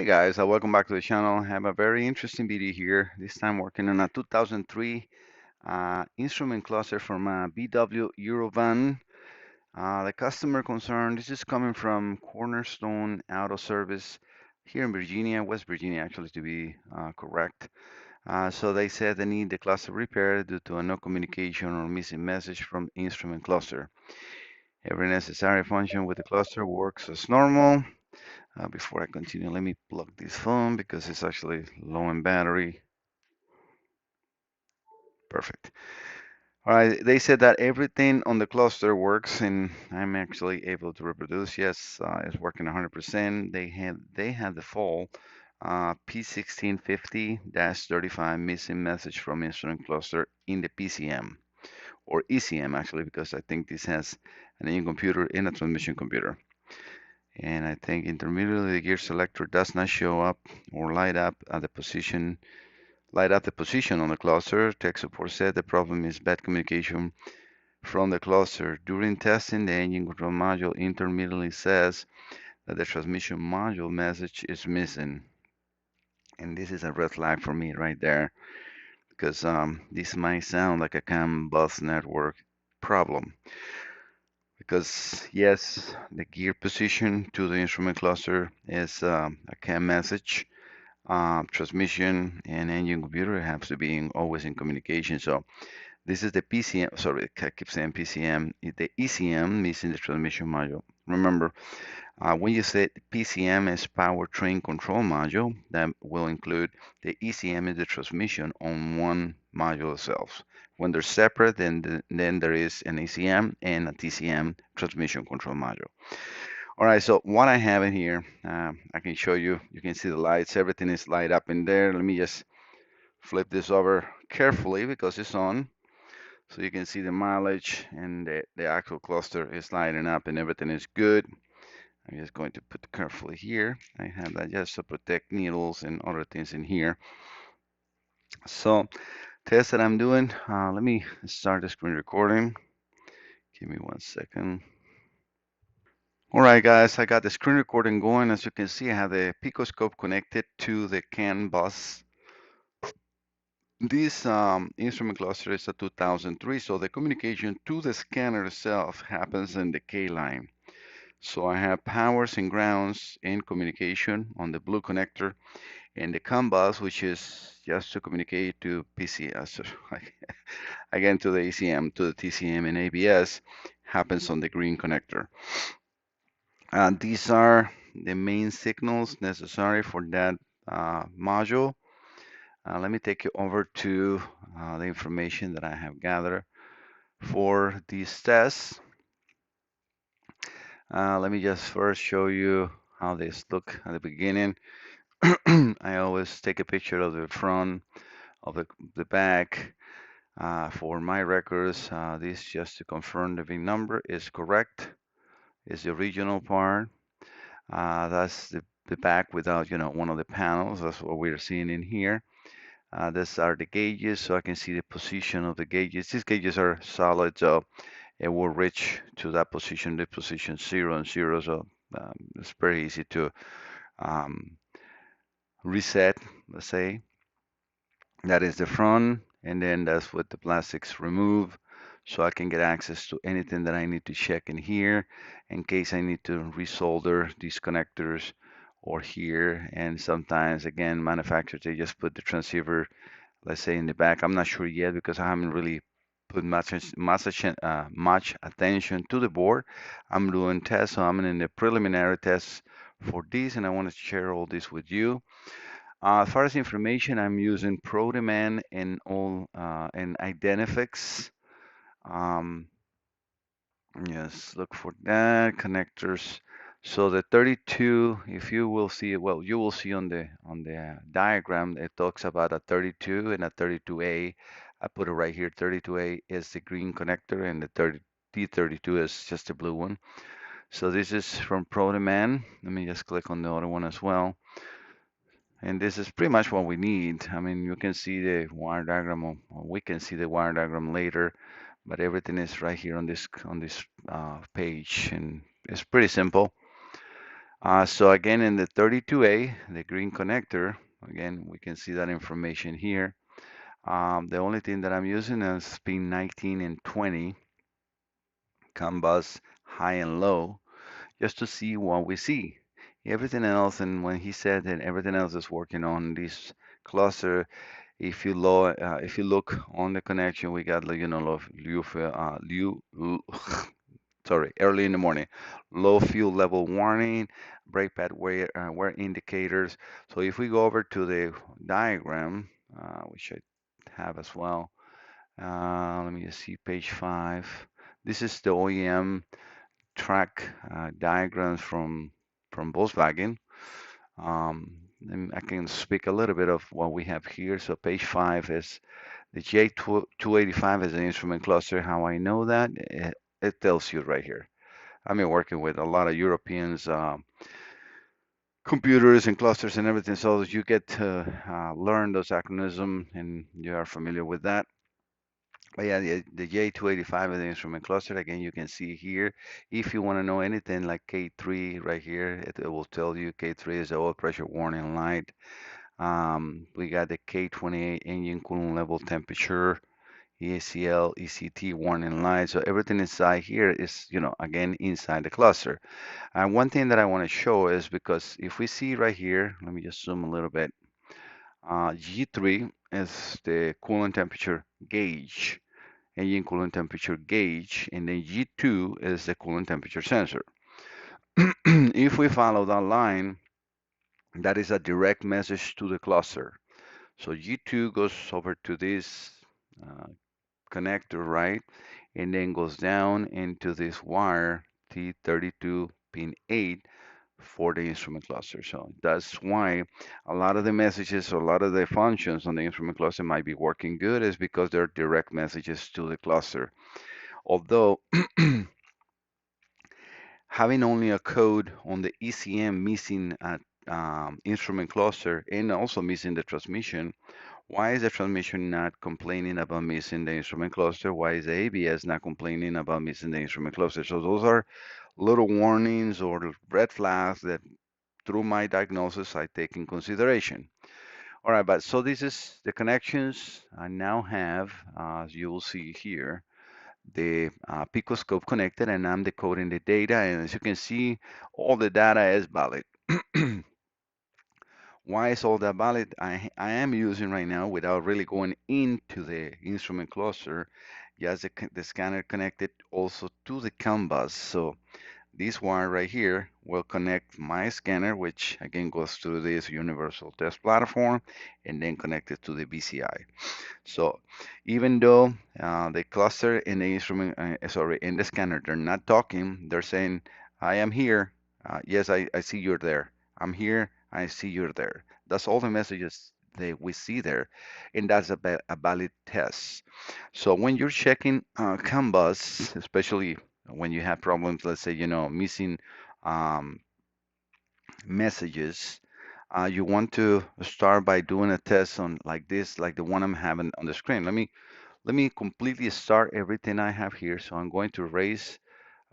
Hey guys, welcome back to the channel. I have a very interesting video here. This time working on a 2003 instrument cluster from BW EuroVan. The customer concern, this is coming from Cornerstone Auto Service here in Virginia, West Virginia actually to be correct. So they said they need the cluster repaired due to a no communication or missing message from instrument cluster. Every necessary function with the cluster works as normal. Before I continue, let me plug this phone because it's actually low in battery. Perfect. All right, they said that everything on the cluster works, and I'm actually able to reproduce. Yes, it's working 100%. They had the fault P1650-35 missing message from instrument cluster in the PCM or ECM actually, because I think this has an engine computer and a transmission computer. And I think intermittently the gear selector does not show up or light up the position on the cluster. Tech support said the problem is bad communication from the cluster. During testing, the engine control module intermittently says that the transmission module message is missing. And this is a red flag for me right there because this might sound like a CAN bus network problem. Because yes, the gear position to the instrument cluster is a CAN message. Transmission and engine computer have to be always in communication. So this is the PCM, sorry, I keep saying PCM, the ECM missing the transmission module. Remember, when you say PCM is powertrain control module, that will include the ECM is the transmission on one module itself. When they're separate, then there is an ECM and a TCM transmission control module. All right, so what I have in here, I can show you. You can see the lights. Everything is light up in there. Let me just flip this over carefully because it's on. So you can see the mileage and the actual cluster is lighting up and everything is good. I'm just going to put it carefully here. I have that just to protect needles and other things in here. So test that I'm doing. Let me start the screen recording. Give me 1 second. All right, guys, I got the screen recording going. As you can see, I have the Picoscope connected to the CAN bus. This instrument cluster is a 2003, so the communication to the scanner itself happens in the K line. So I have powers and grounds in communication on the blue connector, and the CAN bus, which is just to communicate to PCS, again to the ECM, to the TCM and ABS, happens on the green connector. These are the main signals necessary for that module. Let me take you over to the information that I have gathered for these tests. Let me just first show you how these look at the beginning. I always take a picture of the front, of the back. For my records, this just to confirm the VIN number is correct. Is the original part. That's the back without, one of the panels. That's what we're seeing in here. These are the gauges, so I can see the position of the gauges. These gauges are solid, so it will reach to that position, the position 0 and 0. So it's very easy to reset, let's say. That is the front, and then that's what the plastics remove. So I can get access to anything that I need to check in here in case I need to resolder these connectors or here. And sometimes, again, manufacturers, they just put the transceiver, let's say, in the back. I'm not sure yet because I haven't really put much attention to the board. I'm doing tests, so I'm in the preliminary tests for this, and I want to share all this with you. As far as information, I'm using ProDemand and all and Identifix. Um, yes, look for that connectors. So the 32, if you will see, well, you will see on the diagram, it talks about a 32 and a 32A. I put it right here. 32A is the green connector, and the D32 is just the blue one. So this is from ProDemand. Let me just click on the other one as well. And this is pretty much what we need. I mean, you can see the wire diagram, or we can see the wire diagram later, but everything is right here on this page, and it's pretty simple. So again, in the 32A, the green connector, again, we can see that information here. The only thing that I'm using is pin 19 and 20, CAN bus high and low, just to see what we see. Everything else, and when he said that everything else is working on this cluster, if you look on the connection, we got like, sorry, early in the morning, low fuel level warning, brake pad wear indicators. So if we go over to the diagram, which I have as well, let me just see page 5. This is the OEM track diagrams from Volkswagen. And I can speak a little bit of what we have here. So page 5 is the J285 is an instrument cluster. How I know that? It tells you right here. I've been working with a lot of Europeans, computers and clusters and everything, so you get to learn those acronyms and you are familiar with that. But yeah, the J285 is the instrument cluster. Again, you can see here. If you want to know anything like K3 right here, it will tell you K3 is the oil pressure warning light. We got the K28 engine coolant level temperature, EACL, ECT warning light. So everything inside here is, again, inside the cluster. And one thing that I want to show is because if we see right here, let me just zoom a little bit. G3 is the coolant temperature gauge, engine coolant temperature gauge, and then G2 is the coolant temperature sensor. If we follow that line, that is a direct message to the cluster. So G2 goes over to this uh, connector, right? And then goes down into this wire T32 pin 8 for the instrument cluster. So that's why a lot of the messages, a lot of the functions on the instrument cluster might be working good is because they're direct messages to the cluster. Although having only a code on the ECM missing a instrument cluster and also missing the transmission, why is the transmission not complaining about missing the instrument cluster? Why is the ABS not complaining about missing the instrument cluster? So those are little warnings or red flags that through my diagnosis I take in consideration. All right, but so this is the connections I now have, as you will see here, the Picoscope connected, and I'm decoding the data. And as you can see, all the data is valid. Why is all that valid? I am using right now without really going into the instrument cluster, just the scanner connected also to the CAN bus. So this wire right here will connect my scanner, which again goes through this universal test platform, and then connect it to the BCI. So even though the cluster and the instrument, sorry, in the scanner, they're not talking, they're saying, I am here. Yes, I see you're there. I'm here. I see you're there. That's all the messages that we see there. And that's a valid test. So when you're checking CAN bus, especially when you have problems, let's say, missing um, messages, you want to start by doing a test on like this, like the one I'm having on the screen. Let me completely start everything I have here. So I'm going to erase,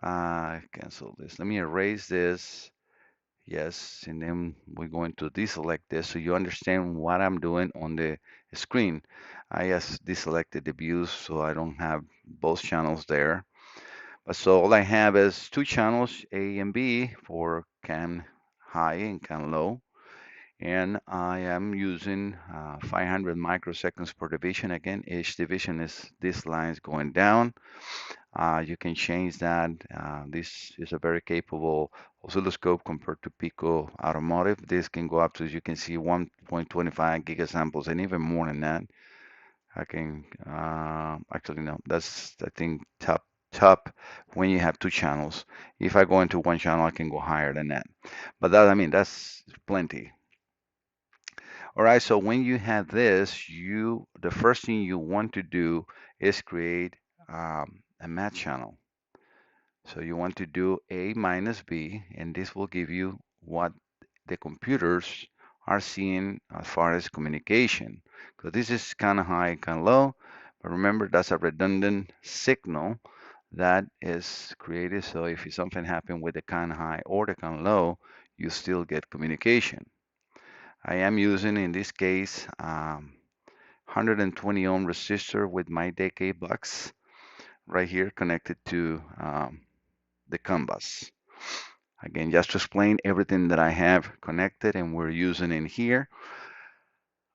cancel this. Let me erase this. Yes, and then we're going to deselect this so you understand what I'm doing on the screen. I just deselected the views so I don't have both channels there. So all I have is two channels, A and B, for CAN high and CAN low. And I am using 500 microseconds per division. Again, each division is this line is going down. You can change that. This is a very capable oscilloscope compared to Pico Automotive. This can go up to, as you can see, 1.25 gigasamples and even more than that. I can actually no, that's I think top when you have two channels. If I go into one channel, I can go higher than that. But that I mean that's plenty. All right, so when you have this, the first thing you want to do is create a match channel. So you want to do A minus B, and this will give you what the computers are seeing as far as communication. Because this is kind of high, kind of low, but remember that's a redundant signal that is created. So if something happened with the kind of high or the kind of low, you still get communication. I am using, in this case, 120 ohm resistor with my decay box right here connected to the CAN bus. Again, just to explain everything that I have connected and we're using in here.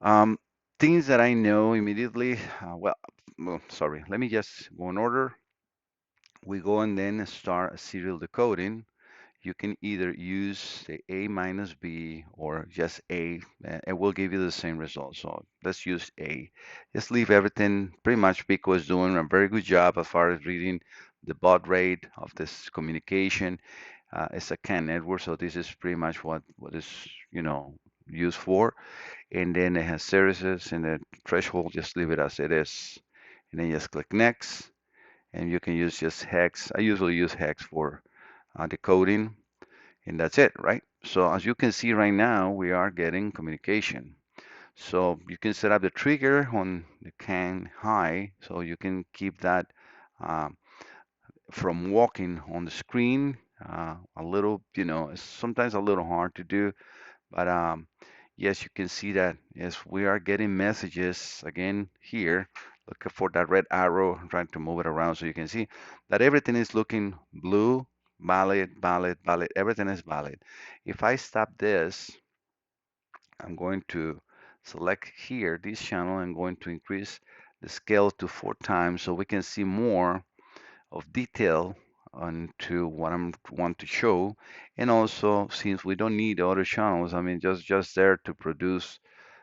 Um, Things that I know immediately, well, sorry, let me just go in order. We go and then start a serial decoding. You can either use the A minus B or just A. It will give you the same result. So let's use A. Just leave everything. Pretty much Pico is doing a very good job as far as reading the baud rate of this communication. It's a CAN network, so this is pretty much what is used for. And then it has services and the threshold. Just leave it as it is, and then just click next. And you can use just hex. I usually use hex for decoding, and that's it, right? So as you can see right now, we are getting communication. So you can set up the trigger on the CAN high, so you can keep that um, from walking on the screen. A little, it's sometimes a little hard to do, but yes, you can see that yes, we are getting messages again here. Look for that red arrow. I'm trying to move it around so you can see that everything is looking blue, valid, valid, valid. Everything is valid. If I stop this, I'm going to select here this channel. I'm going to increase the scale to 4 times so we can see more of detail onto what I want to show. And also, since we don't need other channels, I mean, just there to produce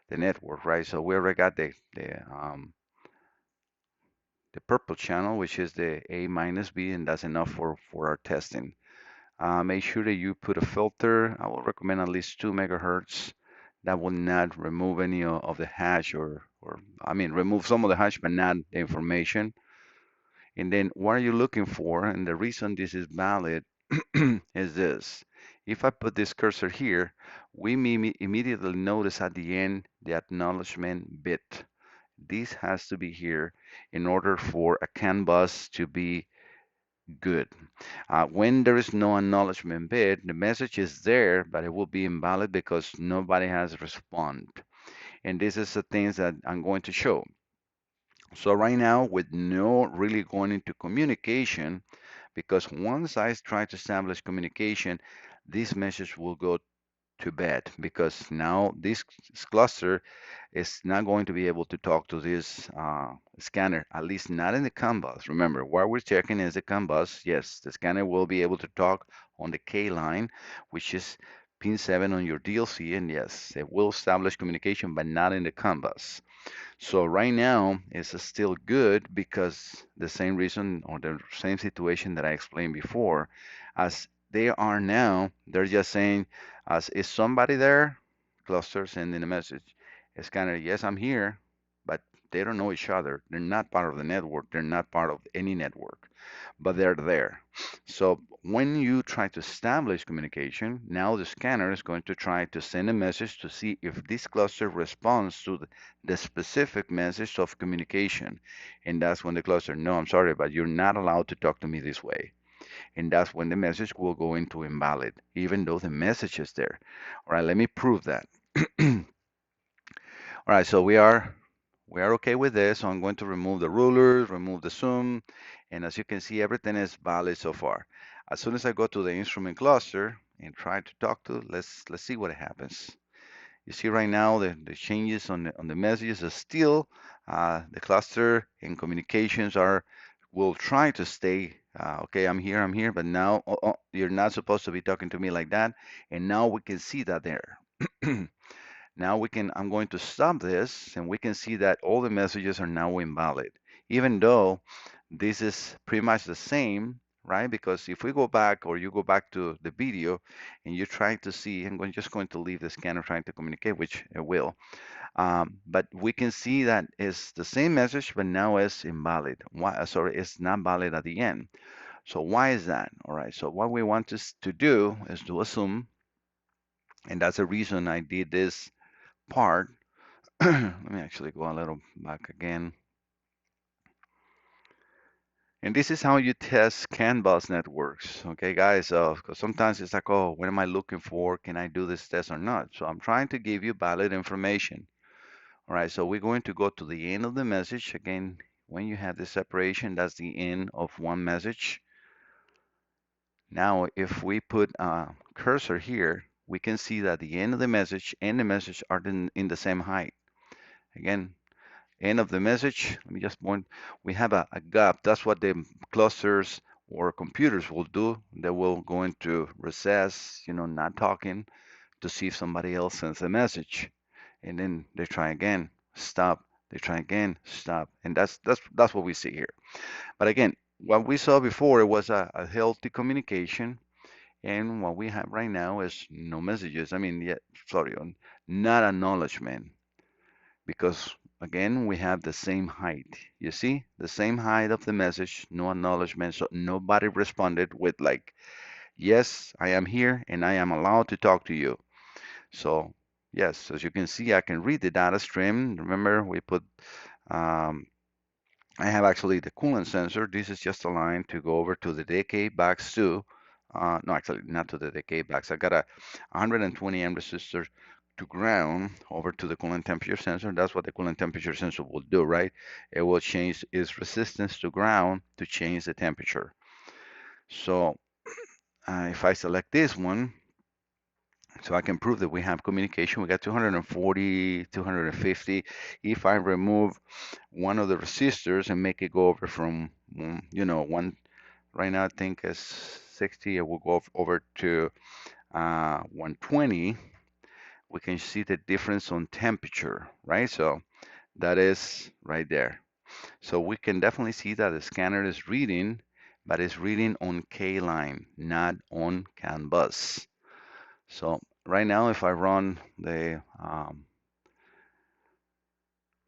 the network, right? So we already got the purple channel, which is the A minus B, and that's enough for our testing. Make sure that you put a filter. I will recommend at least 2 megahertz. That will not remove any of the hash or I mean, remove some of the hash, but not the information. And then what are you looking for? And the reason this is valid is this. If I put this cursor here, we may immediately notice at the end the acknowledgement bit. This has to be here in order for a CAN bus to be good. When there is no acknowledgement bit, the message is there, but it will be invalid because nobody has responded. And this is the things that I'm going to show. So right now, with no really going into communication, because once I try to establish communication, this message will go to bed because now this cluster is not going to be able to talk to this scanner, at least not in the CAN bus. Remember, what we're checking is the CAN bus. Yes, the scanner will be able to talk on the K line, which is pin 7 on your DLC, and yes, it will establish communication, but not in the CAN bus. So right now it's still good because the same reason or the same situation that I explained before, as they are now, they're just saying, as is somebody there? Cluster sending a message. It's kind of yes, I'm here, but they don't know each other. They're not part of the network. They're not part of any network, but they're there. So when you try to establish communication, now the scanner is going to try to send a message to see if this cluster responds to the specific message of communication. And that's when the cluster, no, I'm sorry, but you're not allowed to talk to me this way. And that's when the message will go into invalid, even though the message is there. All right, let me prove that. All right, so we are okay with this. So I'm going to remove the rulers, remove the zoom, and as you can see, everything is valid so far. As soon as I go to the instrument cluster and try to talk to, let's see what happens. You see right now the changes on the messages are still the cluster and communications are will try to stay okay, I'm here, but now you're not supposed to be talking to me like that, and now we can see that there. Now I'm going to stop this and we can see that all the messages are now invalid, even though this is pretty much the same, right? Because if we go back or you go back to the video and you're trying to see, just going to leave the scanner trying to communicate, which it will. But we can see that it's the same message, but now it's invalid. Why? Sorry, it's not valid at the end. So why is that? All right, so what we want to do is to assume, and that's the reason I did this part. Let me actually go a little back again. And this is how you test CAN bus networks. Okay, guys, 'cause sometimes it's like, oh, what am I looking for? Can I do this test or not? So I'm trying to give you valid information. All right, so we're going to go to the end of the message. Again, when you have the separation, that's the end of one message. Now, if we put a cursor here, we can see that the end of the message and the message are in the same height. Again, end of the message, let me just point, we have a gap. That's what the clusters or computers will do. They will go into recess, not talking to see if somebody else sends a message. And then they try again, stop, they try again, stop. And that's what we see here. But again, what we saw before it was a healthy communication, and what we have right now is no messages. I mean, yeah, sorry, not acknowledgement, because again, we have the same height. You see, the same height of the message, no acknowledgement. So nobody responded with like, yes, I am here and I am allowed to talk to you. So yes, as you can see, I can read the data stream. Remember, we put um, I have actually the coolant sensor. This is just a line to go over to the decay box too. No, actually not to the decay box. I got a 120 amp resistor to ground over to the coolant temperature sensor. That's what the coolant temperature sensor will do, right? It will change its resistance to ground to change the temperature. So if I select this one, so I can prove that we have communication. We got 240, 250. If I remove one of the resistors and make it go over from, one, right now I think is 60, it will go over to 120. We can see the difference on temperature, right? So that is right there. So we can definitely see that the scanner is reading, but it's reading on K line, not on CAN bus. So right now, if I run the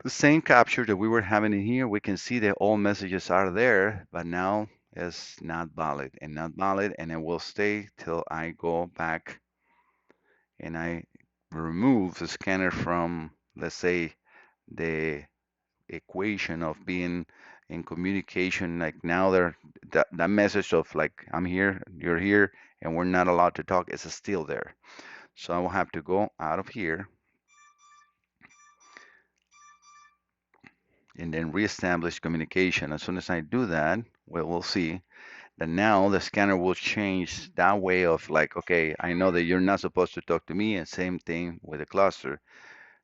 same capture that we were having in here, we can see that all messages are there, but now it's not valid and not valid, and it will stay till I go back and I remove the scanner from, let's say, the equation of being in communication. Like now that message of like, I'm here, you're here, and we're not allowed to talk is still there. So I will have to go out of here and then reestablish communication. As soon as I do that, we'll see that now the scanner will change that way of like, okay, I know that you're not supposed to talk to me, and same thing with the cluster.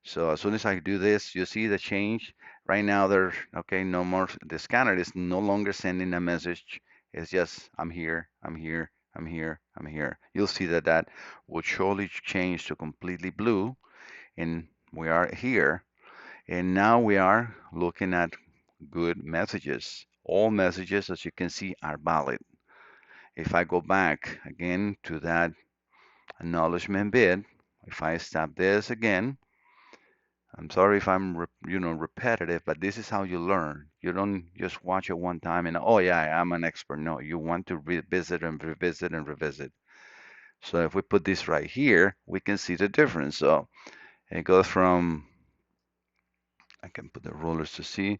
So as soon as I do this, you see the change. Right now there's, okay, no more, the scanner is no longer sending a message. It's just, I'm here, I'm here, I'm here, I'm here. You'll see that that will surely change to completely blue, and we are here. And now we are looking at good messages. All messages, as you can see, are valid. If I go back again to that acknowledgement bit, if I stop this again, I'm sorry if I'm, repetitive, but this is how you learn. You don't just watch it one time and, oh yeah, I'm an expert. No, you want to revisit and revisit and revisit. So if we put this right here, we can see the difference. So it goes from, I can put the rollers to see.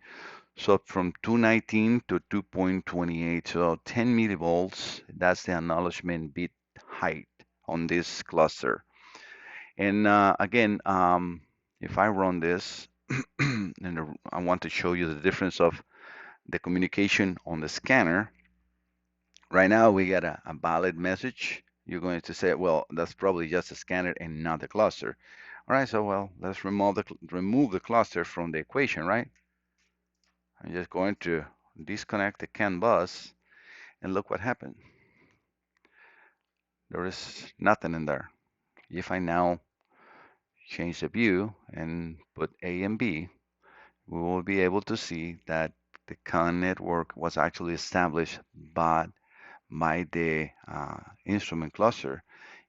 So from 219 to 2.28, so 10 millivolts, that's the acknowledgement bit height on this cluster. And again, if I run this, and I want to show you the difference of the communication on the scanner. Right now, we get a valid message. You're going to say, well, that's probably just a scanner and not the cluster. All right, so well, let's remove the cluster from the equation, right? I'm just going to disconnect the CAN bus, and look what happened. There is nothing in there. If I now change the view and put A and B, we will be able to see that the CAN network was actually established by the instrument cluster.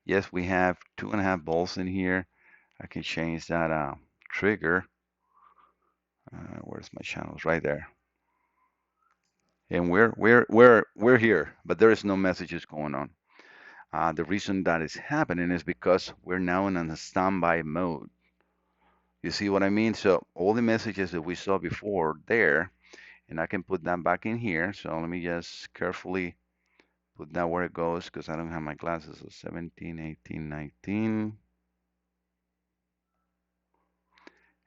Yes, we have 2.5 volts in here. I can change that trigger. Where's my channels? Right there. And we're here, but there is no messages going on. The reason that is happening is because we're now in a standby mode. You see what I mean? So all the messages that we saw before there, and I can put that back in here. So let me just carefully put that where it goes because I don't have my glasses. So 17, 18, 19,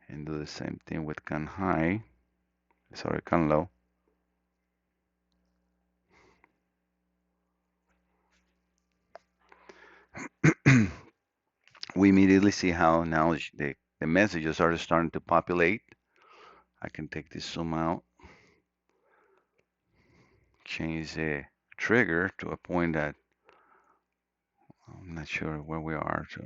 and do the same thing with can high. Sorry, can low. We immediately see how now the messages are starting to populate. I can take this zoom out, change the trigger to a point that I'm not sure where we are. So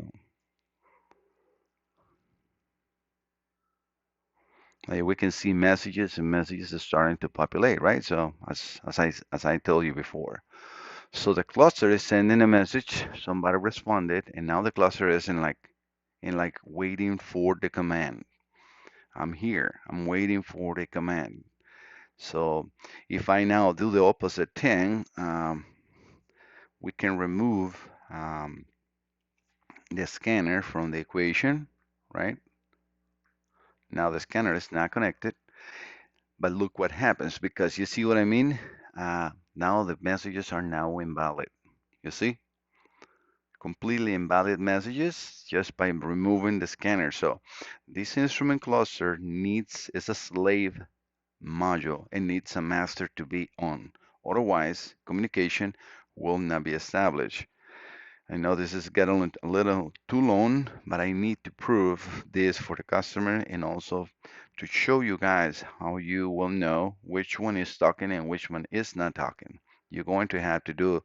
we can see messages and messages are starting to populate, right? So as I told you before. So the cluster is sending a message, somebody responded, and now the cluster is in like waiting for the command. I'm here. I'm waiting for the command. So if I now do the opposite thing, we can remove the scanner from the equation, right? Now the scanner is not connected, but look what happens because you see what I mean? Now the messages are now invalid. You see? Completely invalid messages just by removing the scanner. So this instrument cluster is a slave module and needs a master to be on. Otherwise, communication will not be established. I know this is getting a little too long, but I need to prove this for the customer and also to show you guys how you will know which one is talking and which one is not talking. You're going to have to do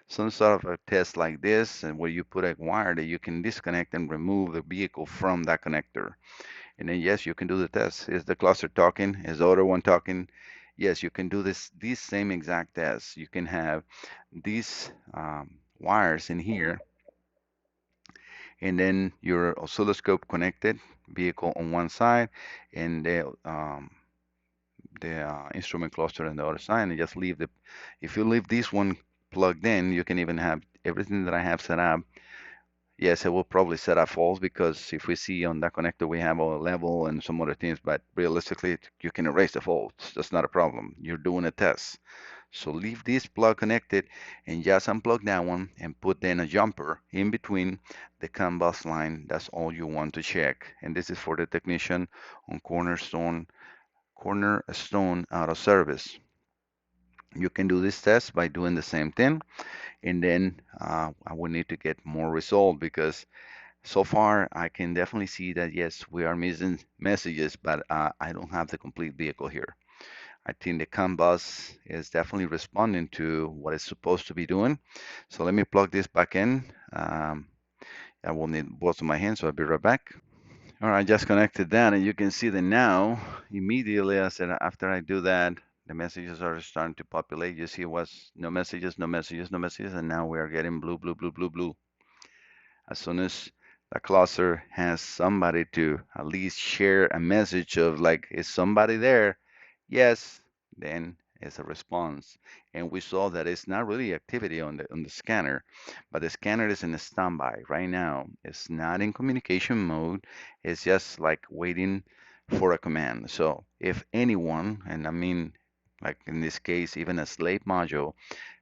some sort of a test like this and where you put a wire that you can disconnect and remove the vehicle from that connector. And then yes, you can do the test. Is the cluster talking? Is the other one talking? Yes, you can do these same exact tests. You can have these wires in here and then your oscilloscope connected, vehicle on one side, and the instrument cluster on the other side, and just leave the. If you leave this one plugged in, you can even have everything that I have set up. Yes, it will probably set up false because if we see on that connector we have a level and some other things, but realistically you can erase the faults. That's not a problem. You're doing a test. So leave this plug connected and just unplug that one and put then a jumper in between the CAN bus line. That's all you want to check. And this is for the technician on Cornerstone out of service. You can do this test by doing the same thing, and then I will need to get more result because so far I can definitely see that yes, we are missing messages, but I don't have the complete vehicle here. I think the CAN bus is definitely responding to what it's supposed to be doing. So let me plug this back in. I will need both of my hands, so I'll be right back. All right, I just connected that, and you can see that now, immediately I said after I do that, the messages are starting to populate. You see what's no messages, no messages, no messages, and now we are getting blue, blue, blue, blue, blue. As soon as the cluster has somebody to at least share a message of like, is somebody there? Yes, then it's a response. And we saw that it's not really activity on the scanner, but the scanner is in a standby right now. It's not in communication mode. It's just like waiting for a command. So if anyone, and I mean like in this case, even a slave module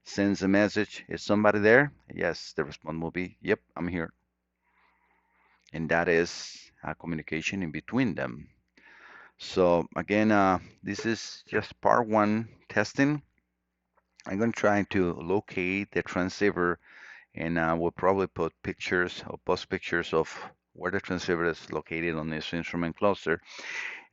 sends a message, is somebody there? Yes, the response will be, yep, I'm here. And that is communication in between them. So again, this is just part one testing. I'm going to try to locate the transceiver and we'll probably put pictures or post pictures of where the transceiver is located on this instrument cluster.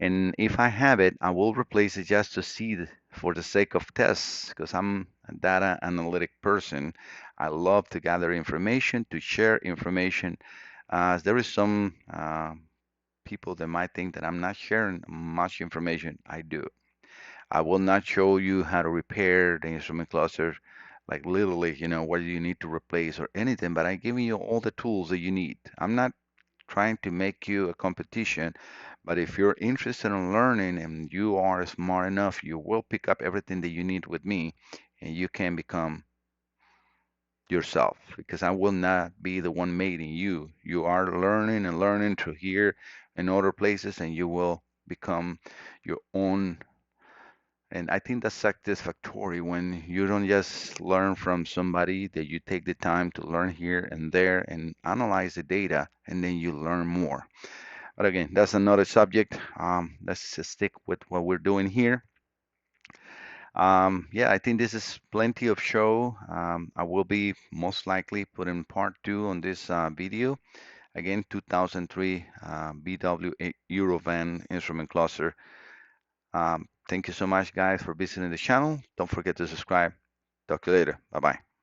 And if I have it, I will replace it just to see for the sake of tests because I'm a data analytic person. I love to gather information, to share information. There is some people that might think that I'm not sharing much information. I do. I will not show you how to repair the instrument cluster, like literally, what do you need to replace or anything, but I'm giving you all the tools that you need. I'm not trying to make you a competition, but if you're interested in learning and you are smart enough, you will pick up everything that you need with me and you can become yourself because I will not be the one mating you. You are learning and learning through here and other places, and you will become your own And I think that's satisfactory when you don't just learn from somebody, that you take the time to learn here and there and analyze the data, and then you learn more. But again, that's another subject. Let's just stick with what we're doing here. Yeah, I think this is plenty of show. I will be most likely putting part two on this video. Again, 2003 BW EuroVan instrument cluster. Thank you so much, guys, for visiting the channel. Don't forget to subscribe. Talk to you later. Bye bye.